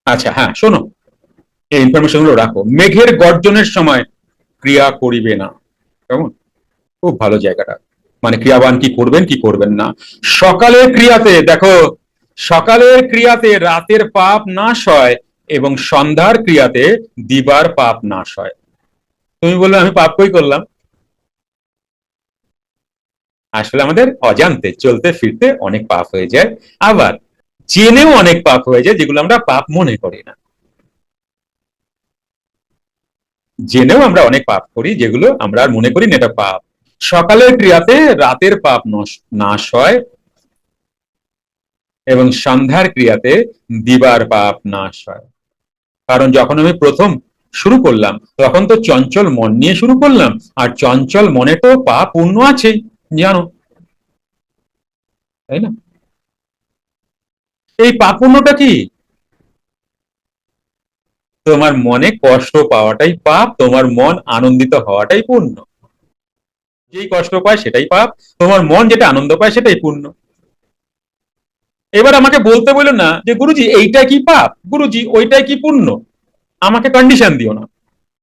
আচ্ছা, হ্যাঁ, শোনো, এই ইনফরমেশন গুলো রাখো। মেঘের গর্জনের সময় ক্রিয়া করিবে না, কেমন? খুব ভালো জায়গাটা। মানে ক্রিয়াবান কি করবেন কি করবেন না। সকালের ক্রিয়াতে দেখো, সকালের ক্রিয়াতে রাতের পাপ নাশ হয়, এবং সন্ধ্যার ক্রিয়াতে দিবার পাপ নাশ হয়। তুমি বললে আমি পাপ কই করলাম? আসলে আমাদের অজান্তে চলতে ফিরতে অনেক পাপ হয়ে যায়, আবার জেনেও অনেক পাপ হয়ে যায় যেগুলো আমরা পাপ মনে করি না। জেনেও আমরা অনেক পাপ করি যেগুলো আমরা আর মনে করি না এটা পাপ। সকালের ক্রিয়াতে রাতের পাপ নাশ হয়, এবং সন্ধ্যার ক্রিয়াতে দিবার পাপ নাশ হয়। কারণ যখন আমি প্রথম শুরু করলাম তখন তো চঞ্চল মন নিয়ে শুরু করলাম, আর চঞ্চল মনে তো পাপ পূর্ণ আছেই, জানো, তাই না? এই পাপ পূর্ণটা কি? তোমার মনে কষ্ট পাওয়াটাই পাপ, তোমার মন আনন্দিত হওয়াটাই পুণ্য। যেই কষ্ট পায় সেটাই পাপ, তোমার মন যেটা আনন্দ পায় সেটাই পুণ্য। এবার আমাকে বলতে বললো না যে গুরুজি এইটা কি পাপ, গুরুজি ওইটাই কি পুণ্য, আমাকে কন্ডিশন দিও না।